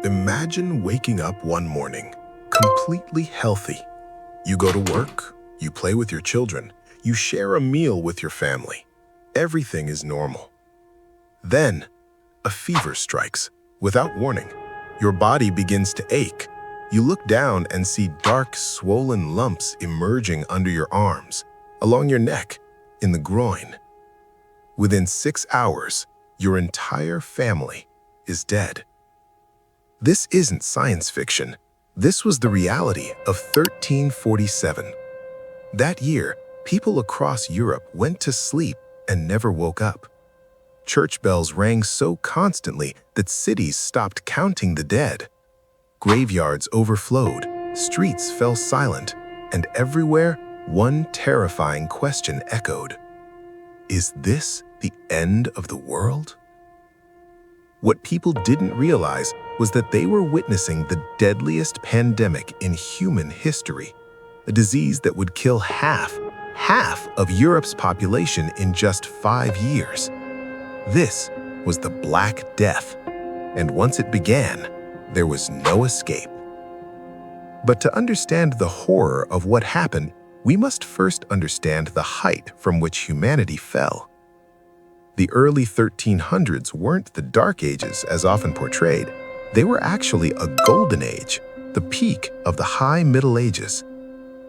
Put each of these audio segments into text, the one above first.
Imagine waking up one morning, completely healthy. You go to work, you play with your children, you share a meal with your family. Everything is normal. Then, a fever strikes. Without warning, your body begins to ache. You look down and see dark, swollen lumps emerging under your arms, along your neck, in the groin. Within 6 hours, your entire family is dead. This isn't science fiction. This was the reality of 1347. That year, people across Europe went to sleep and never woke up. Church bells rang so constantly that cities stopped counting the dead. Graveyards overflowed, streets fell silent, and everywhere, one terrifying question echoed. Is this the end of the world? What people didn't realize was that they were witnessing the deadliest pandemic in human history, a disease that would kill half of Europe's population in just 5 years. This was the Black Death, and once it began, there was no escape. But to understand the horror of what happened, we must first understand the height from which humanity fell. The early 1300s weren't the Dark Ages as often portrayed. They were actually a golden age, the peak of the High Middle Ages.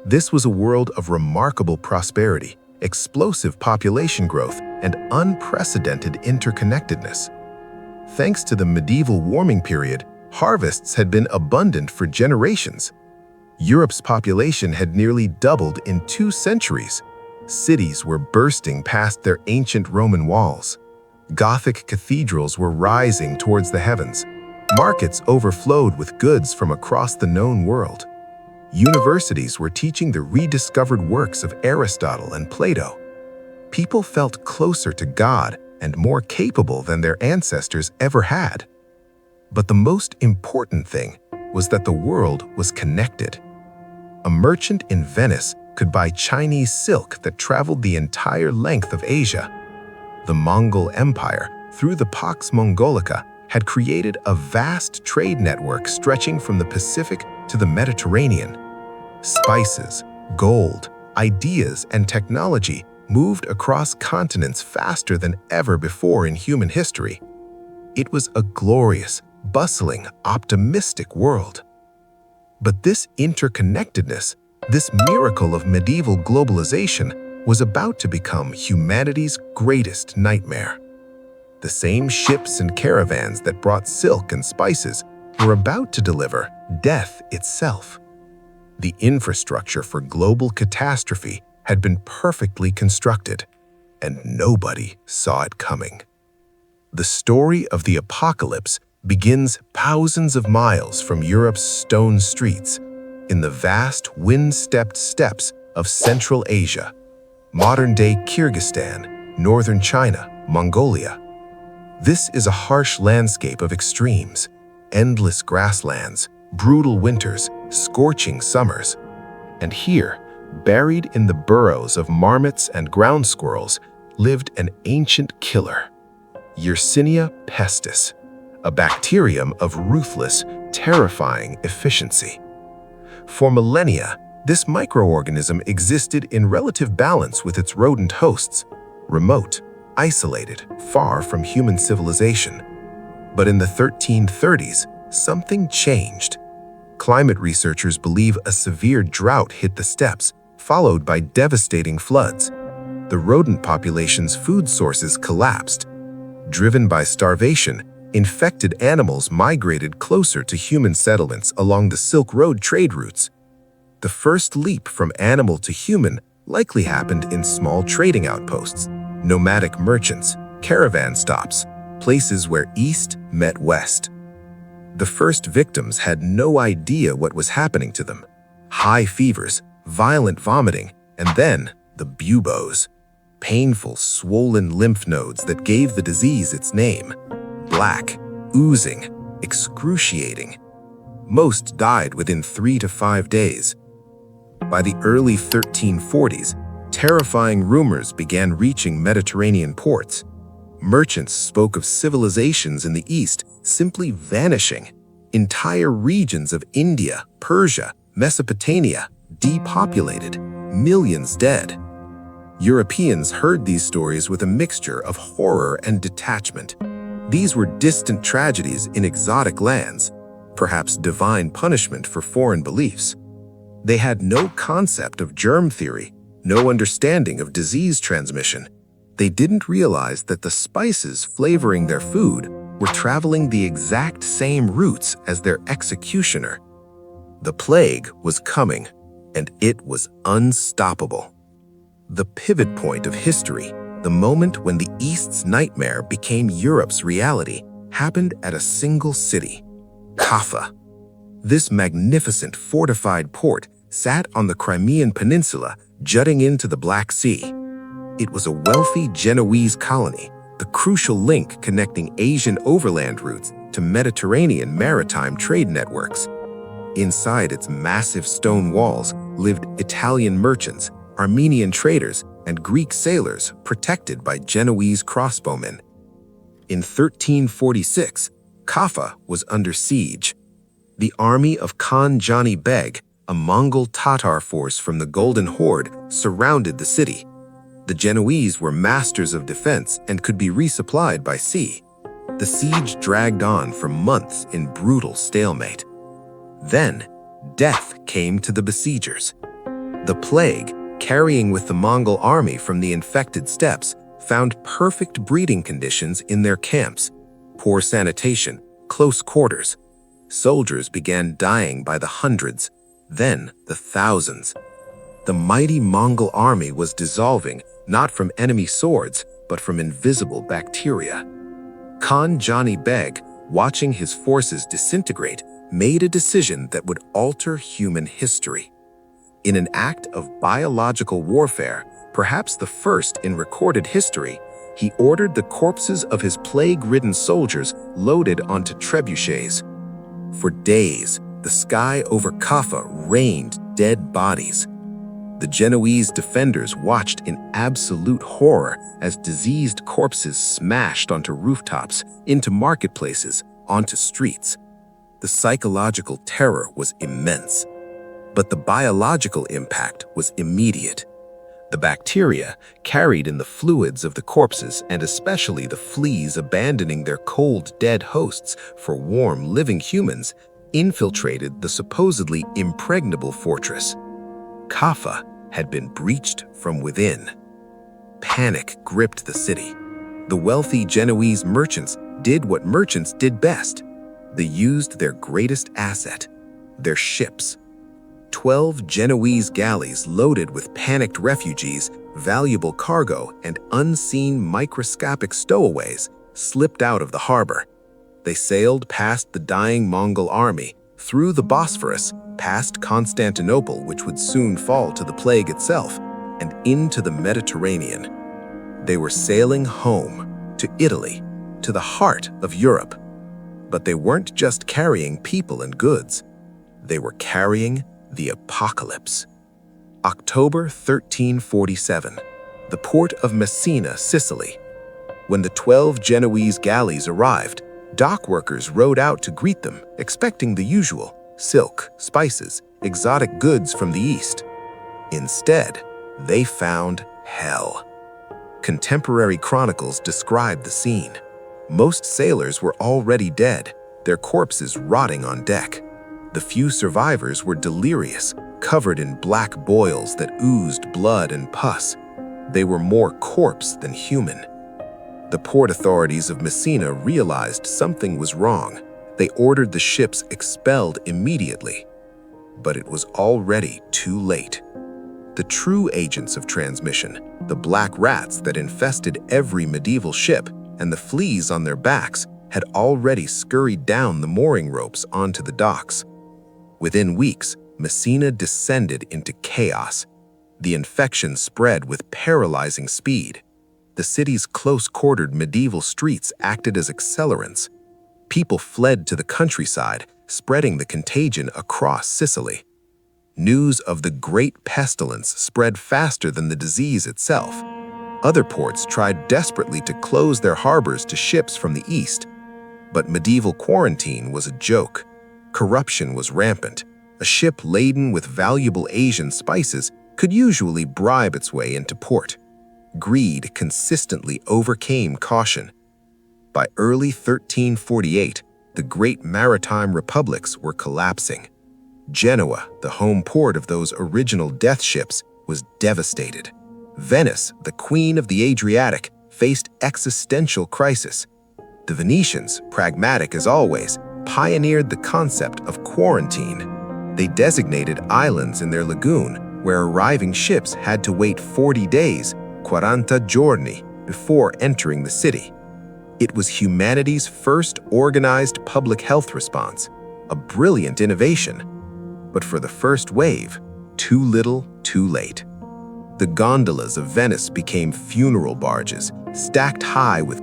This was a world of remarkable prosperity, explosive population growth, and unprecedented interconnectedness. Thanks to the medieval warming period, harvests had been abundant for generations. Europe's population had nearly doubled in 2 centuries. Cities were bursting past their ancient Roman walls. Gothic cathedrals were rising towards the heavens. Markets overflowed with goods from across the known world. Universities were teaching the rediscovered works of Aristotle and Plato. People felt closer to God and more capable than their ancestors ever had. But the most important thing was that the world was connected. A merchant in Venice could buy Chinese silk that traveled the entire length of Asia. The Mongol Empire, through the Pax Mongolica, had created a vast trade network stretching from the Pacific to the Mediterranean. Spices, gold, ideas, and technology moved across continents faster than ever before in human history. It was a glorious, bustling, optimistic world. But this interconnectedness, this miracle of medieval globalization, was about to become humanity's greatest nightmare. The same ships and caravans that brought silk and spices were about to deliver death itself. The infrastructure for global catastrophe had been perfectly constructed, and nobody saw it coming. The story of the apocalypse begins thousands of miles from Europe's stone streets, in the vast wind-stepped steppes of Central Asia, modern-day Kyrgyzstan, northern China, Mongolia. This is a harsh landscape of extremes, endless grasslands, brutal winters, scorching summers. And here, buried in the burrows of marmots and ground squirrels, lived an ancient killer, Yersinia pestis, a bacterium of ruthless, terrifying efficiency. For millennia, this microorganism existed in relative balance with its rodent hosts, remote, isolated, far from human civilization. But in the 1330s, something changed. Climate researchers believe a severe drought hit the steppes, followed by devastating floods. The rodent population's food sources collapsed. Driven by starvation, infected animals migrated closer to human settlements along the Silk Road trade routes. The first leap from animal to human likely happened in small trading outposts, nomadic merchants, caravan stops, places where East met West. The first victims had no idea what was happening to them. High fevers, violent vomiting, and then the buboes, painful, swollen lymph nodes that gave the disease its name. Black, oozing, excruciating. Most died within 3 to 5 days. By the early 1340s, terrifying rumors began reaching Mediterranean ports. Merchants spoke of civilizations in the East simply vanishing. Entire regions of India, Persia, Mesopotamia depopulated, millions dead. Europeans heard these stories with a mixture of horror and detachment. These were distant tragedies in exotic lands, perhaps divine punishment for foreign beliefs. They had no concept of germ theory, no understanding of disease transmission. They didn't realize that the spices flavoring their food were traveling the exact same routes as their executioner. The plague was coming, and it was unstoppable. The pivot point of history, the moment when the East's nightmare became Europe's reality, happened at a single city, Kaffa. This magnificent fortified port sat on the Crimean Peninsula, jutting into the Black Sea. It was a wealthy Genoese colony, the crucial link connecting Asian overland routes to Mediterranean maritime trade networks. Inside its massive stone walls lived Italian merchants, Armenian traders, and Greek sailors protected by Genoese crossbowmen. In 1346, Kaffa was under siege. The army of Khan Jani Beg, a Mongol Tatar force from the Golden Horde, surrounded the city. The Genoese were masters of defense and could be resupplied by sea. The siege dragged on for months in brutal stalemate. Then, death came to the besiegers. The plague, carrying with the Mongol army from the infected steppes, found perfect breeding conditions in their camps. Poor sanitation, close quarters. Soldiers began dying by the hundreds, then the thousands. The mighty Mongol army was dissolving, not from enemy swords, but from invisible bacteria. Khan Jani Beg, watching his forces disintegrate, made a decision that would alter human history. In an act of biological warfare, perhaps the first in recorded history, he ordered the corpses of his plague-ridden soldiers loaded onto trebuchets. For days, the sky over Kaffa rained dead bodies. The Genoese defenders watched in absolute horror as diseased corpses smashed onto rooftops, into marketplaces, onto streets. The psychological terror was immense, but the biological impact was immediate. The bacteria, carried in the fluids of the corpses and especially the fleas abandoning their cold, dead hosts for warm, living humans, infiltrated the supposedly impregnable fortress. Kaffa had been breached from within. Panic gripped the city. The wealthy Genoese merchants did what merchants did best. They used their greatest asset, their ships. 12 Genoese galleys loaded with panicked refugees, valuable cargo, and unseen microscopic stowaways slipped out of the harbor. They sailed past the dying Mongol army, through the Bosphorus, past Constantinople, which would soon fall to the plague itself, and into the Mediterranean. They were sailing home, to Italy, to the heart of Europe. But they weren't just carrying people and goods. They were carrying the apocalypse. October 1347, the port of Messina, Sicily. When the 12 Genoese galleys arrived, dock workers rowed out to greet them, expecting the usual: silk, spices, exotic goods from the east. Instead, they found hell. Contemporary chronicles describe the scene. Most sailors were already dead, their corpses rotting on deck. The few survivors were delirious, covered in black boils that oozed blood and pus. They were more corpse than human. The port authorities of Messina realized something was wrong. They ordered the ships expelled immediately. But it was already too late. The true agents of transmission, the black rats that infested every medieval ship, and the fleas on their backs, had already scurried down the mooring ropes onto the docks. Within weeks, Messina descended into chaos. The infection spread with paralyzing speed. The city's close-quartered medieval streets acted as accelerants. People fled to the countryside, spreading the contagion across Sicily. News of the Great Pestilence spread faster than the disease itself. Other ports tried desperately to close their harbors to ships from the east. But medieval quarantine was a joke. Corruption was rampant. A ship laden with valuable Asian spices could usually bribe its way into port. Greed consistently overcame caution. By early 1348, the great maritime republics were collapsing. Genoa, the home port of those original death ships, was devastated. Venice, the queen of the Adriatic, faced existential crisis. The Venetians, pragmatic as always, pioneered the concept of quarantine. They designated islands in their lagoon where arriving ships had to wait 40 days, 40 giorni, before entering the city. It was humanity's first organized public health response, a brilliant innovation. But for the first wave, too little, too late. The gondolas of Venice became funeral barges, stacked high with